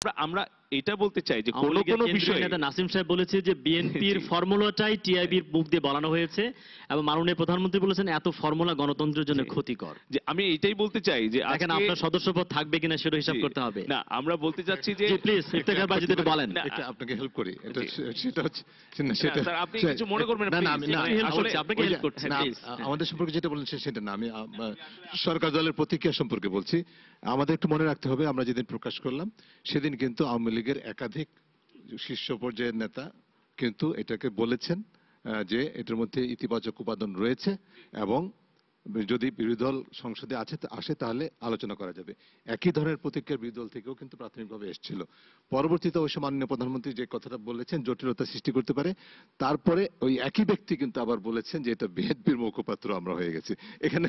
আমরা এটা বলতে চাই যে কোন কোন বিষয়ে নাসিম সাহেব বলেছে যে বিএনপির ফর্মুলাটাই টিআইবির মুখ দিয়ে বলানো হয়েছে এবং মাননীয় প্রধানমন্ত্রী বলেছেন এত ফর্মুলা গণতন্ত্রের জন্য ক্ষতিকর। যে আমি এটাই বলতে চাই যে এখন আপনার সদস্যপদ থাকবে কিনা সেটা হিসাব করতে হবে। না আমরা বলতে চাচ্ছি যে প্লিজ ইফতেখার ভাই যদি বলেন এটা আপনাকে হেল্প করি, এটা সেটা হচ্ছে সেটা স্যার আপনি কিছু মনে করবেন না, না আমি আসলে আপনাকে হেল্প করছি প্লিজ। আমাদের সম্পর্কে যেটা বলেছেন সেটা না, আমি সরকার দলের প্রতিক্রিয়া সম্পর্কে বলছি। আমাদের একটু মনে রাখতে হবে, আমরা যেদিন প্রকাশ করলাম সেদিন কিন্তু আওয়ামী লীগের একাধিক শীর্ষ পর্যায়ের নেতা কিন্তু এটাকে বলেছেন যে এটার মধ্যে ইতিবাচক উপাদান রয়েছে এবং যদি বিরোধী দল সংসদে আসে তাহলে আলোচনা করা যাবে। একই ধরনের প্রতিক্রিয়া বিরোধী দল থেকেও কিন্তু প্রাথমিকভাবে এসেছিল। পরবর্তীতে অবশ্য মাননীয় প্রধানমন্ত্রী যে কথাটা বলেছেন জটিলতা সৃষ্টি করতে পারে, তারপরে ওই একই ব্যক্তি কিন্তু আবার বলেছেন যে এটা বিএনপির মুখপাত্র আমরা হয়ে গেছি। এখানে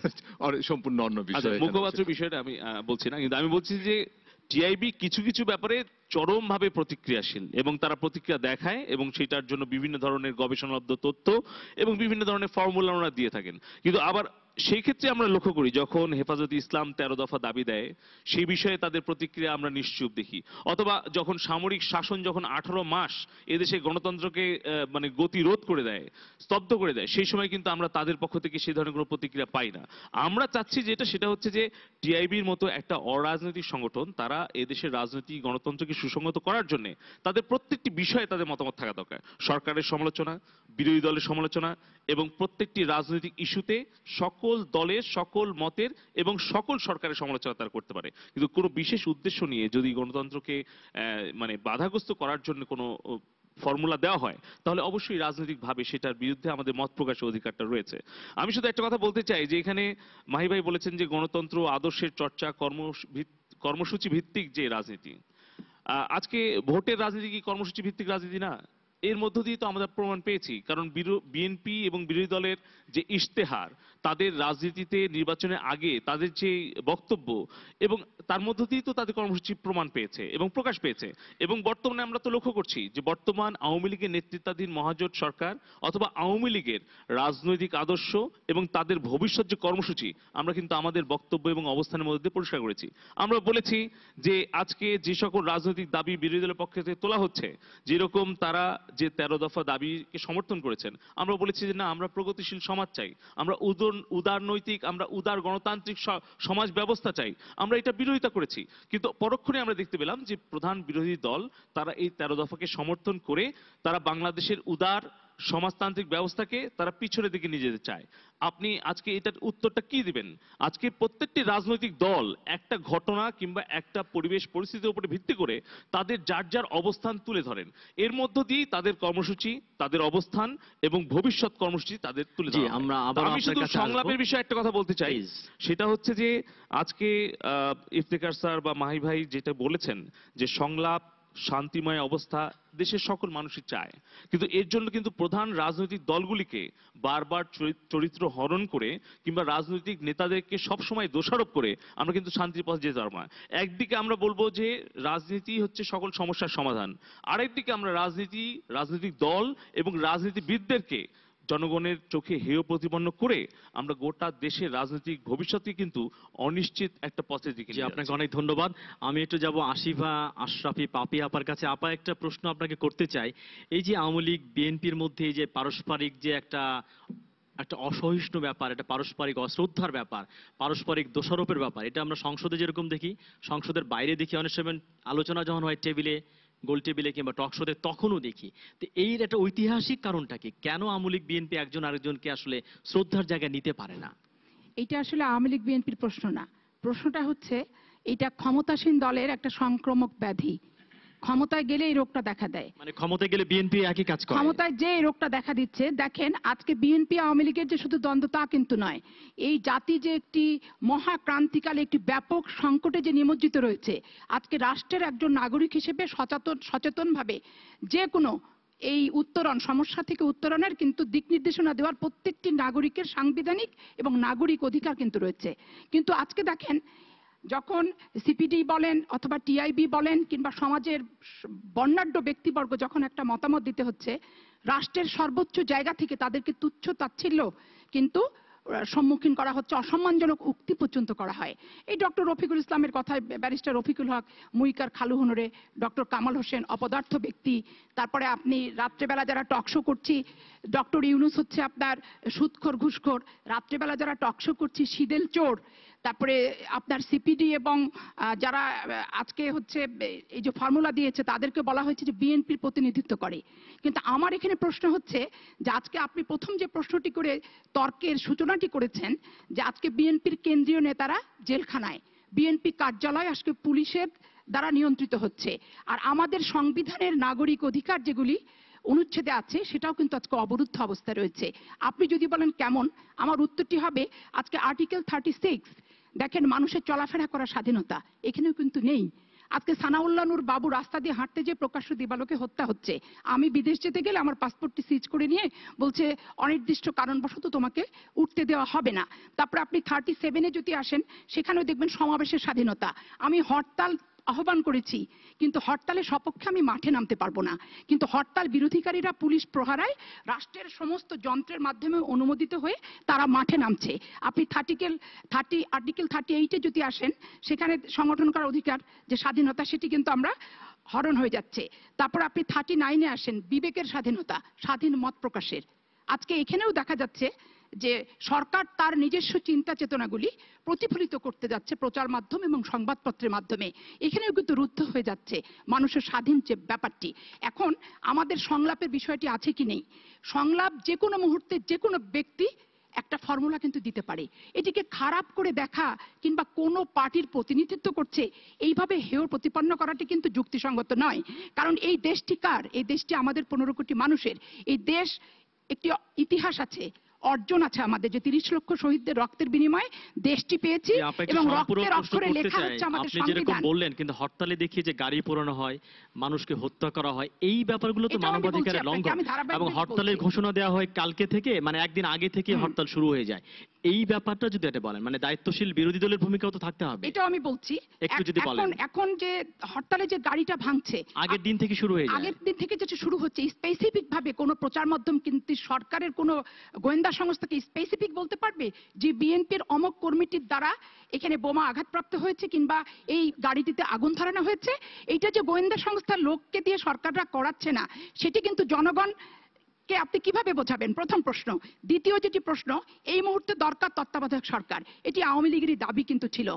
সম্পূর্ণ অন্য বিষয়। মুখপাত্র বিষয়টা আমি বলছি না, কিন্তু আমি বলছি যে টিআইবি কিছু কিছু ব্যাপারে চরমভাবে প্রতিক্রিয়াশীল এবং তারা প্রতিক্রিয়া দেখায় এবং সেটার জন্য বিভিন্ন ধরনের গবেষণালব্ধ তথ্য এবং বিভিন্ন ধরনের ফর্মুলা ওনারা দিয়ে থাকেন। কিন্তু আবার সেই ক্ষেত্রে আমরা লক্ষ্য করি যখন হেফাজতে ইসলাম 13 দফা দাবি দেয় সেই বিষয়ে তাদের প্রতিক্রিয়া আমরা নিশ্চুপ দেখি, অথবা যখন সামরিক শাসন যখন 18 মাস এদেশে গণতন্ত্রকে মানে গতিরোধ করে দেয়, স্তব্ধ করে দেয়, সেই সময় কিন্তু আমরা তাদের পক্ষ থেকে সেই ধরনের কোনো প্রতিক্রিয়া পাই না। আমরা চাচ্ছি যেটা সেটা হচ্ছে যে টিআইবির মতো একটা অরাজনৈতিক সংগঠন তারা এদেশের রাজনৈতিক গণতন্ত্রকে সুসংহত করার জন্য তাদের প্রত্যেকটি বিষয়ে তাদের মতামত থাকা দরকার। সরকারের সমালোচনা, বিরোধী দলের সমালোচনা এবং প্রত্যেকটি রাজনৈতিক ইস্যুতে সকল দলের সকল মতের এবং সকল সরকারের সমালোচনা তারা করতে পারে। কিন্তু কোনো বিশেষ উদ্দেশ্য নিয়ে যদি গণতন্ত্রকে মানে বাধাগ্রস্ত করার জন্য কোনো ফর্মুলা দেওয়া হয় তাহলে অবশ্যই রাজনৈতিকভাবে সেটার বিরুদ্ধে আমাদের মত প্রকাশের অধিকারটা রয়েছে। আমি শুধু একটা কথা বলতে চাই যে এখানে মাহি ভাই বলেছেন যে গণতন্ত্র আদর্শের চর্চা কর্মসূচি ভিত্তিক যে রাজনীতি, আজকে ভোটের রাজনীতি কি কর্মসূচি ভিত্তিক রাজনীতি না? এর মধ্য দিয়ে তো আমরা প্রমাণ পেয়েছি, কারণ বিএনপি এবং বিরোধী দলের যে ইশতেহার, তাদের রাজনীতিতে নির্বাচনের আগে তাদের যে বক্তব্য এবং তার মধ্য দিয়ে তো তাদের কর্মসূচি প্রমাণ পেয়েছে এবং প্রকাশ পেয়েছে। এবং বর্তমানে আমরা তো লক্ষ্য করছি যে বর্তমান আওয়ামী লীগের নেতৃত্বাধীন মহাজোট সরকার অথবা আওয়ামী লীগের রাজনৈতিক আদর্শ এবং তাদের ভবিষ্যৎ যে কর্মসূচি আমরা কিন্তু আমাদের বক্তব্য এবং অবস্থানের মধ্যে দিয়ে পরিষ্কার করেছি। আমরা বলেছি যে আজকে যে সকল রাজনৈতিক দাবি বিরোধী দলের পক্ষ থেকে তোলা হচ্ছে, যেরকম তারা যে 13 দফা দাবিকে সমর্থন করেছেন, আমরা বলেছি যে না, আমরা প্রগতিশীল সমাজ চাই, আমরা উদারনৈতিক, আমরা উদার গণতান্ত্রিক সমাজ ব্যবস্থা চাই, আমরা এটা বিরোধিতা করেছি। কিন্তু পরক্ষণে আমরা দেখতে পেলাম যে প্রধান বিরোধী দল তারা এই 13 দফাকে সমর্থন করে তারা বাংলাদেশের উদার সমাজতান্ত্রিক ব্যবস্থাকে তারা পিছনের দিকে নিয়ে যেতে চায়। আপনি আজকে এটার উত্তরটা কি দিবেন? আজকে প্রত্যেকটি রাজনৈতিক দল একটা ঘটনা কিংবা একটা পরিবেশ পরিস্থিতির উপরে ভিত্তি করে তাদের যার যার অবস্থান তুলে ধরেন, এর মধ্য দিয়ে তাদের কর্মসূচি, তাদের অবস্থান এবং ভবিষ্যৎ কর্মসূচি তাদের তুলে ধরেন। আমি শুধু সংলাপের বিষয়ে একটা কথা বলতে চাই, সেটা হচ্ছে যে আজকে ইফতেখার স্যার বা মাহি ভাই যেটা বলেছেন যে সংলাপ শান্তিময় অবস্থা দেশের সকল মানুষই চায়, কিন্তু এর জন্য কিন্তু প্রধান রাজনৈতিক দলগুলিকে বারবার চরিত্র হরণ করে কিংবা রাজনৈতিক নেতাদেরকে সবসময় দোষারোপ করে আমরা কিন্তু শান্তির পথে যেতে পারবো না। একদিকে আমরা বলবো যে রাজনীতি হচ্ছে সকল সমস্যার সমাধান, আরেকদিকে আমরা রাজনৈতিক দল এবং রাজনীতিবিদদেরকে জনগণের চোখে হেয় প্রতিপন্ন করে আমরা গোটা দেশের রাজনৈতিক ভবিষ্যৎকে কিন্তু অনিশ্চিত একটা পথের দিকে নিয়ে যাচ্ছি। আপনাকে অনেক ধন্যবাদ। আমি একটু যাব আসিফা আশরাফি পাপি আপার কাছে। আপা, একটা প্রশ্ন আপনাকে করতে চাই। এই যে আওয়ামী লীগ বিএনপির মধ্যে এই যে পারস্পরিক যে একটা অসহিষ্ণু ব্যাপার, একটা পারস্পরিক অশ্রদ্ধার ব্যাপার, পারস্পরিক দোষারোপের ব্যাপার, এটা আমরা সংসদে যেরকম দেখি, সংসদের বাইরে দেখি অনেক সময় আলোচনা যখন হয় টেবিলে, গোল টেবিলে কিংবা টক শোতে, তখনও দেখি। তো এই একটা ঐতিহাসিক কারণটা কি? কেন আওয়ামী লীগ বিএনপি একজন আরেকজনকে আসলে শ্রদ্ধার জায়গায় নিতে পারে না? এটা আসলে আওয়ামী লীগ বিএনপির প্রশ্ন না। প্রশ্নটা হচ্ছে এটা ক্ষমতাসীন দলের একটা সংক্রামক ব্যাধি। ক্ষমতায় গেলে এই রোগটা দেখা দেয়। মানে ক্ষমতায় গেলে বিএনপি একই কাজ করে। ক্ষমতায় যে এই রোগটা দেখা দিচ্ছে, দেখেন আজকে বিএনপি আওয়ামী লীগের যে শুধু দ্বন্দ্ব তা কিন্তু নয়, এই জাতি যে একটি মহাক্রান্তিকালে একটি ব্যাপক সংকটে যে নিমজ্জিত রয়েছে, আজকে রাষ্ট্রের একজন নাগরিক হিসেবে সচেতনভাবে যে কোনো এই সমস্যা থেকে উত্তরণের কিন্তু দিক নির্দেশনা দেওয়ার প্রত্যেকটি নাগরিকের সাংবিধানিক এবং নাগরিক অধিকার কিন্তু রয়েছে। কিন্তু আজকে দেখেন, যখন সিপিডি বলেন অথবা টিআইবি বলেন কিংবা সমাজের বর্ণাঢ্য ব্যক্তিবর্গ যখন একটা মতামত দিতে হচ্ছে, রাষ্ট্রের সর্বোচ্চ জায়গা থেকে তাদেরকে তুচ্ছ তাচ্ছিল্য কিন্তু সম্মুখীন করা হচ্ছে, অসম্মানজনক উক্তি পর্যন্ত করা হয়। এই ডক্টর রফিকুল ইসলামের কথায় ব্যারিস্টার রফিকুল হক, মুইকার খালু হনরে, ডক্টর কামাল হোসেন অপদার্থ ব্যক্তি, তারপরে আপনি রাত্রেবেলা যারা টকশো করছি, ডক্টর ইউনুস হচ্ছে আপনার সুদখোর ঘুষখোর, রাত্রেবেলা যারা টকশো করছি সিদেল চোর, তারপরে আপনার সিপিডি এবং যারা আজকে হচ্ছে এই যে ফর্মুলা দিয়েছে তাদেরকে বলা হয়েছে যে বিএনপির প্রতিনিধিত্ব করে। কিন্তু আমার এখানে প্রশ্ন হচ্ছে যে আজকে আপনি প্রথম যে প্রশ্নটি করে তর্কের সূচনাটি করেছেন যে আজকে বিএনপির কেন্দ্রীয় নেতারা জেলখানায়, বিএনপি কার্যালয় আজকে পুলিশের দ্বারা নিয়ন্ত্রিত হচ্ছে, আর আমাদের সংবিধানের নাগরিক অধিকার যেগুলি অনুচ্ছেদে আছে সেটাও কিন্তু আজকে অবরুদ্ধ অবস্থায় রয়েছে। আপনি যদি বলেন কেমন, আমার উত্তরটি হবে আজকে আর্টিকেল 36 দেখেন মানুষের চলাফেরা করার স্বাধীনতা এখানেও কিন্তু নেই। আজকে সানাউল্লাহ নূর বাবু রাস্তা দিয়ে হাঁটতে যে প্রকাশ্য দিবালোকে হত্যা হচ্ছে, আমি বিদেশ যেতে গেলে আমার পাসপোর্টটি সিজ করে নিয়ে বলছে অনির্দিষ্ট কারণবশত তোমাকে উঠতে দেওয়া হবে না। তারপরে আপনি 37-এ যদি আসেন সেখানেও দেখবেন সমাবেশের স্বাধীনতা। আমি হরতাল আহ্বান করেছি কিন্তু হরতালের সপক্ষে আমি মাঠে নামতে পারবো না, কিন্তু হরতাল বিরোধীকারীরা পুলিশ প্রহারায় রাষ্ট্রের সমস্ত যন্ত্রের মাধ্যমে অনুমোদিত হয়ে তারা মাঠে নামছে। আপনি আর্টিকেল 38-এ যদি আসেন সেখানে সংগঠন করার অধিকার যে স্বাধীনতা সেটি কিন্তু আমরা হরণ হয়ে যাচ্ছে। তারপর আপনি 39-এ আসেন বিবেকের স্বাধীনতা, স্বাধীন মত প্রকাশের। আজকে এখানেও দেখা যাচ্ছে যে সরকার তার নিজস্ব চিন্তা চেতনাগুলি প্রতিফলিত করতে যাচ্ছে প্রচার মাধ্যম এবং সংবাদপত্রের মাধ্যমে, এখানেও কিন্তু রুদ্ধ হয়ে যাচ্ছে মানুষের স্বাধীন যে ব্যাপারটি। এখন আমাদের সংলাপের বিষয়টি আছে কি নেই, সংলাপ যে কোনো মুহূর্তে যে কোনো ব্যক্তি একটা ফর্মুলা কিন্তু দিতে পারে। এটিকে খারাপ করে দেখা কিংবা কোনো পার্টির প্রতিনিধিত্ব করছে এইভাবে হেয় প্রতিপন্ন করাটি কিন্তু যুক্তিসঙ্গত নয়। কারণ এই দেশটি কার? এই দেশটি আমাদের 15 কোটি মানুষের। এই দেশ একটি ইতিহাস আছে, অর্জন আছে আমাদের, যে 30 লক্ষ শহীদদের রক্তের বিনিময়ে দেশটি পেয়েছি এবং রক্তের অক্ষরে লেখা হচ্ছে আমাদের আপনি যেরকম সংবিধান। বললেন, কিন্তু হরতালে দেখিয়ে যে গাড়ি পোড়ানো হয়, মানুষকে হত্যা করা হয়, এই ব্যাপারগুলো তো এটাও আমি মানবাধিকারের বলছি আপনাকে, লঙ্ঘন। আমি ধারাবাহিক এবং হরতালের বলছি। ঘোষণা দেওয়া হয় কালকে থেকে, মানে একদিন আগে থেকে হরতাল শুরু হয়ে যায়। এই ব্যাপারটা যদি এটা বলেন, মানে দায়িত্বশীল বিরোধী দলের ভূমিকাও তো থাকতে হবে। এটাও আমি বলছি। একটু যদি বলেন। এখন যে হরতালে যে গাড়িটা ভাঙছে আগের দিন থেকে শুরু হয়ে যায়। আগের দিন থেকে যেটা শুরু হচ্ছে, স্পেসিফিক ভাবে কোনো প্রচার মাধ্যম কিন্তু সরকারের কোনো গোয়েন্দা সংস্থাকে স্পেসিফিক বলতে পারবে যে বিএনপির অমক কর্মীটির দ্বারা এখানে বোমা আঘাতপ্রাপ্ত হয়েছে কিংবা এই গাড়িটিতে আগুন ধরানো হয়েছে? এইটা যে গোয়েন্দা সংস্থার লোককে দিয়ে সরকাররা করাচ্ছে না, সেটি কিন্তু জনগণ কে আপনি কিভাবে বোঝাবেন? প্রথম প্রশ্ন। দ্বিতীয় যেটি প্রশ্ন, এই মুহূর্তে দরকার তত্ত্বাবধায়ক সরকার, এটি আওয়ামী লীগেরই দাবি কিন্তু ছিল,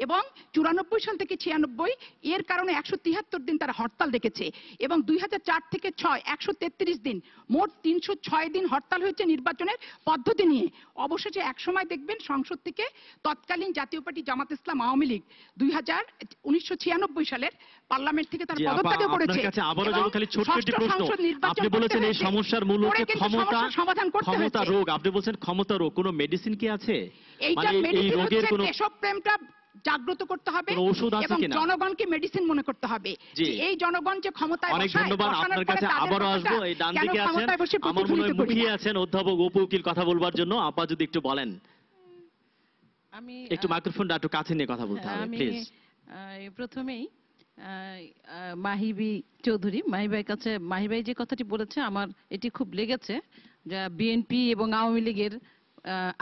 এবং 94 সাল থেকে 96 এর কারণে 173 দিন তারা হরতাল ডেকেছে, এবং 2004 থেকে 6 133 দিন, মোট 306 দিন হরতাল হয়েছে নির্বাচনের পদ্ধতি নিয়ে। অবশেষে একসময় দেখবেন সংসদ থেকে তৎকালীন জাতীয় পার্টি জামাত ইসলাম আওয়ামী লীগ 1996 সালের পার্লামেন্ট থেকে তারা জি, আপা, পদত্যাগ করেছে। আপনার কাছে আবারও যাব খালি ছোট্ট একটি ষষ্ঠ প্রশ্ন। সংসদ নির্বাচন আপনি করতে বলেছেন এই হয়েছে। সমস্যার মূল পরে হচ্ছে কিন্তু ক্ষমতা, সমস্যার সমাধান করতে ক্ষমতা হয়েছে। রোগ। আপনি বলছেন ক্ষমতা রোগ, কোনো মেডিসিন কি আছে? এইটা মানে এই মেডিসিন রোগের হচ্ছে কোনো দেশপ্রেমটা জাগ্রত করতে হবে কোনো ওষুধ আছে এবং কিনা? জনগণকে মেডিসিন মনে করতে হবে জি। যে এই জনগণ যে ক্ষমতায় অনেক বসায়, ধন্যবাদ। বসানোর আপনার পরে কাছে তাদের আবারও কথাটা আসবো। এই ডান কেন দিকে আছেন, ক্ষমতায় বসে আমার মনে প্রতিফলিত হয় করি মুখিয়ে না? আছেন অধ্যাপক অপু উকিল কথা বলবার জন্য। আপা যদি একটু বলেন, আমি একটু মাইক্রোফোনটা একটু কাছে নিয়ে কথা বলতে হবে আমি প্লিজ। প্রথমেই মাহিবি চৌধুরী, মাহিবাইয়ের কাছে, মাহিবাই যে কথাটি বলেছে আমার এটি খুব লেগেছে, যে বিএনপি এবং আওয়ামী লীগের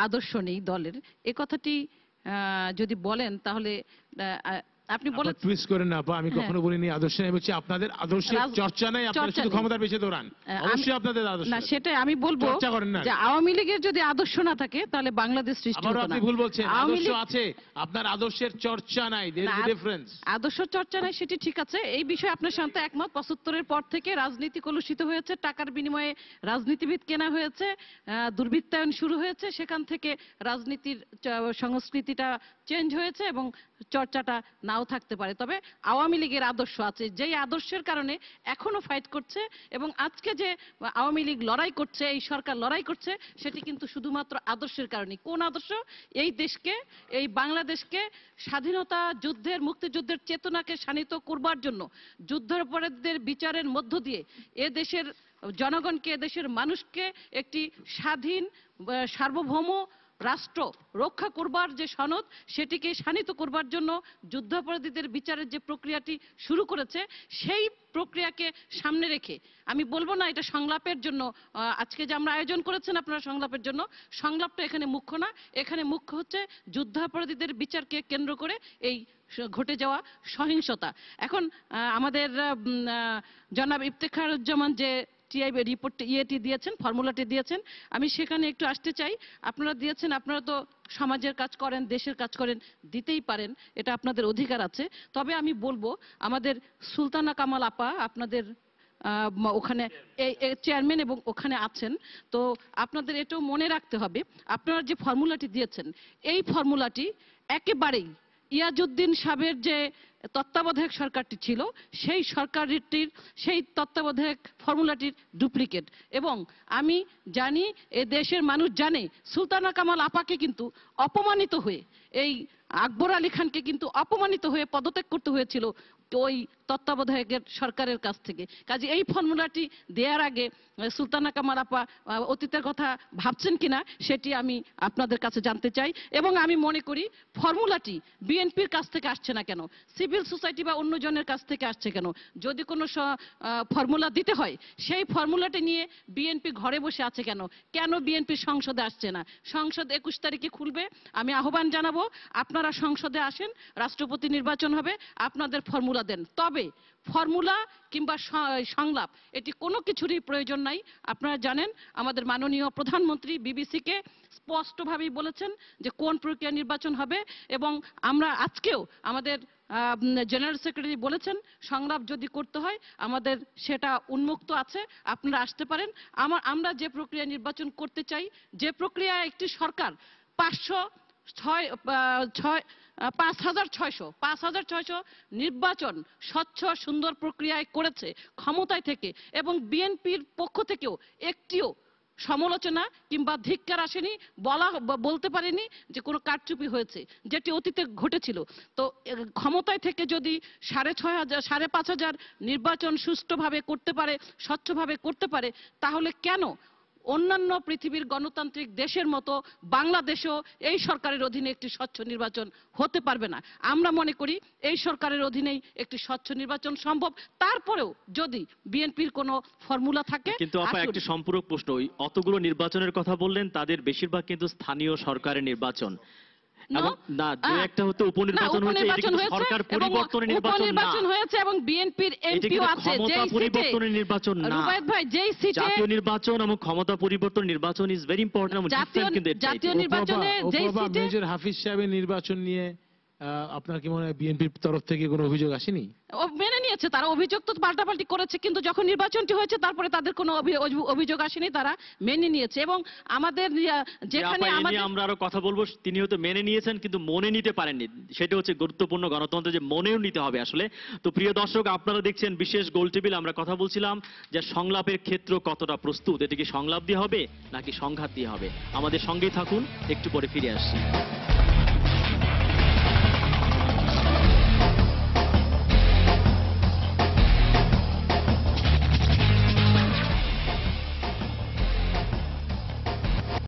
আদর্শ নেই দলের, এ কথাটি যদি বলেন তাহলে আপনি বলে টুইস্ট করেন না আপা, আমি হ্যাঁ। কখনো বলিনি আদর্শ নাই, বলছি আপনাদের আদর্শের চর্চা নাই, আপনারা চর্চা শুধু নেই। ক্ষমতার পেছনে দৌড়ান। অবশ্যই আপনাদের আদর্শ না, আছে। সেটাই আমি বলবো চর্চা করেন না। যে আওয়ামী লীগের যদি আদর্শ না থাকে তাহলে বাংলাদেশ সৃষ্টি আবারও হতো আপনি না। ভুল বলছেন, আওয়ামী আদর্শ লীগ আছে, আপনার আদর্শের চর্চা নাই, দের ইজ না, ডিফারেন্স। আদর্শ চর্চা নাই সেটি ঠিক আছে, এই বিষয়ে আপনার সাথে একমত। 75-এর পর থেকে রাজনীতি কলুষিত হয়েছে, টাকার বিনিময়ে রাজনীতিবিদ কেনা হয়েছে, দুর্বৃত্তায়ন শুরু হয়েছে, সেখান থেকে রাজনীতির সংস্কৃতিটা চেঞ্জ হয়েছে এবং চর্চাটা নাও থাকতে পারে। তবে আওয়ামী লীগের আদর্শ আছে, যেই আদর্শের কারণে এখনো ফাইট করছে, এবং আজকে যে আওয়ামী লীগ লড়াই করছে, এই সরকার লড়াই করছে, সেটি কিন্তু শুধুমাত্র আদর্শের কারণে। কোন আদর্শ? এই দেশকে, এই বাংলাদেশকে স্বাধীনতা যুদ্ধের, মুক্তিযুদ্ধের চেতনাকে শানিত করবার জন্য, যুদ্ধাপরাধীদের বিচারের মধ্য দিয়ে এ দেশের জনগণকে, এ দেশের মানুষকে একটি স্বাধীন, সার্বভৌম রাষ্ট্র রক্ষা করবার যে সনদ সেটিকে শানিত করবার জন্য যুদ্ধাপরাধীদের বিচারের যে প্রক্রিয়াটি শুরু করেছে সেই প্রক্রিয়াকে সামনে রেখে আমি বলবো না এটা সংলাপের জন্য আজকে যে আমরা আয়োজন করেছেন আপনারা সংলাপের জন্য, সংলাপটা এখানে মুখ্য না, এখানে মুখ্য হচ্ছে যুদ্ধাপরাধীদের বিচারকে কেন্দ্র করে এই ঘটে যাওয়া সহিংসতা। এখন আমাদের জনাব ইফতেখারুজ্জামান যে টিআইবি রিপোর্ট ইয়েটি দিয়েছেন, ফর্মুলাটি দিয়েছেন, আমি সেখানে একটু আসতে চাই। আপনারা দিয়েছেন, আপনারা তো সমাজের কাজ করেন, দেশের কাজ করেন, দিতেই পারেন, এটা আপনাদের অধিকার আছে। তবে আমি বলবো আমাদের সুলতানা কামাল আপা আপনাদের ওখানে চেয়ারম্যান এবং ওখানে আছেন, তো আপনাদের এটাও মনে রাখতে হবে আপনারা যে ফর্মুলাটি দিয়েছেন এই ফর্মুলাটি একেবারেই ইয়াজউদ্দিন সাহেবের যে তত্ত্বাবধায়ক সরকারটি ছিল সেই সরকারটির সেই তত্ত্বাবধায়ক ফর্মুলাটির ডুপ্লিকেট। এবং আমি জানি এ দেশের মানুষ জানে সুলতানা কামাল আপাকে কিন্তু অপমানিত হয়ে এই আকবর আলী খানকে কিন্তু অপমানিত হয়ে পদত্যাগ করতে হয়েছিল ওই তত্ত্বাবধায়কের সরকারের কাছ থেকে। কাজে এই ফর্মুলাটি দেওয়ার আগে সুলতানা কামাল আপা অতীতের কথা ভাবছেন কিনা সেটি আমি আপনাদের কাছে জানতে চাই। এবং আমি মনে করি ফর্মুলাটি বিএনপির কাছ থেকে আসছে না কেন, সিভিল সোসাইটি বা অন্যজনের কাছ থেকে আসছে কেন? যদি কোনো ফর্মুলা দিতে হয় সেই ফর্মুলাটি নিয়ে বিএনপি ঘরে বসে আছে কেন? কেন বিএনপি সংসদে আসছে না? সংসদ 21 তারিখে খুলবে, আমি আহ্বান জানাবো আপনারা সংসদে আসেন, রাষ্ট্রপতি নির্বাচন হবে, আপনাদের ফর্মুলা দেন। তবে ফর্মুলা কিংবা সংলাপ এটি কোনো কিছুরই প্রয়োজন নাই। আপনারা জানেন আমাদের মাননীয় প্রধানমন্ত্রী বিবিসিকে স্পষ্টভাবেই বলেছেন যে কোন প্রক্রিয়া নির্বাচন হবে, এবং আমরা আজকেও আমাদের জেনারেল সেক্রেটারি বলেছেন সংলাপ যদি করতে হয় আমাদের সেটা উন্মুক্ত আছে, আপনারা আসতে পারেন। আমরা যে প্রক্রিয়া নির্বাচন করতে চাই, যে প্রক্রিয়া একটি সরকার 5,600 নির্বাচন স্বচ্ছ সুন্দর প্রক্রিয়ায় করেছে ক্ষমতায় থেকে, এবং বিএনপির পক্ষ থেকেও একটিও সমালোচনা কিংবা ধিক্কার আসেনি, বলতে পারেনি যে কোনো কারচুপি হয়েছে, যেটি অতীতে ঘটেছিল। তো ক্ষমতায় থেকে যদি 5,500 নির্বাচন সুষ্ঠুভাবে করতে পারে, স্বচ্ছভাবে করতে পারে, তাহলে কেন অন্যান্য পৃথিবীর গণতান্ত্রিক দেশের মতো বাংলাদেশেও এই সরকারের অধীনে একটি স্বচ্ছ নির্বাচন হতে পারবে না? আমরা মনে করি এই সরকারের অধীনেই একটি স্বচ্ছ নির্বাচন সম্ভব। তারপরেও যদি বিএনপির কোনো ফর্মুলা থাকে। কিন্তু আপা একটি সম্পূরক প্রশ্ন, ওই অতগুলো নির্বাচনের কথা বললেন, তাদের বেশিরভাগ কিন্তু স্থানীয় সরকারের নির্বাচন। না, যে একটা হতে উপনির্বাচন হয়েছে, এটা কিন্তু সরকার পরিবর্তনের নির্বাচন হয়েছে এবং বিএনপির এমপিও আছে ক্ষমতা পরিবর্তনের নির্বাচন না। রুবায়েত ভাই, যেই সিটে জাতীয় নির্বাচন এবং ক্ষমতা পরিবর্তন নির্বাচন ইজ ভেরি ইম্পর্টেন্ট এবং ডিফারেন্ট কিন্তু জাতীয় নির্বাচনে যেই সিটে মেজর হাফিজ সাহেবের নির্বাচন নিয়ে আপনার কি মনে হয় বিএনপির তরফ থেকে কোনো অভিযোগ আসেনি? মেনে নিয়েছে, তারা অভিযোগ তো পাল্টাপাল্টি করেছে, কিন্তু যখন নির্বাচনটি হয়েছে তারপরে তাদের কোনো অভিযোগ আসেনি, তারা মেনে নিয়েছে। এবং আমাদের যেখানে আমরা আরো কথা বলবো, তিনি হয়তো মেনে নিয়েছেন কিন্তু মনে নিতে পারেননি, সেটা হচ্ছে গুরুত্বপূর্ণ গণতন্ত্রে যে মনেও নিতে হবে আসলে। তো প্রিয় দর্শক, আপনারা দেখছেন বিশেষ গোল টেবিল। আমরা কথা বলছিলাম যে সংলাপের ক্ষেত্র কতটা প্রস্তুত, এটা কি সংলাপ দিয়ে হবে নাকি সংঘাত দিয়ে হবে? আমাদের সঙ্গেই থাকুন, একটু পরে ফিরে আসছি।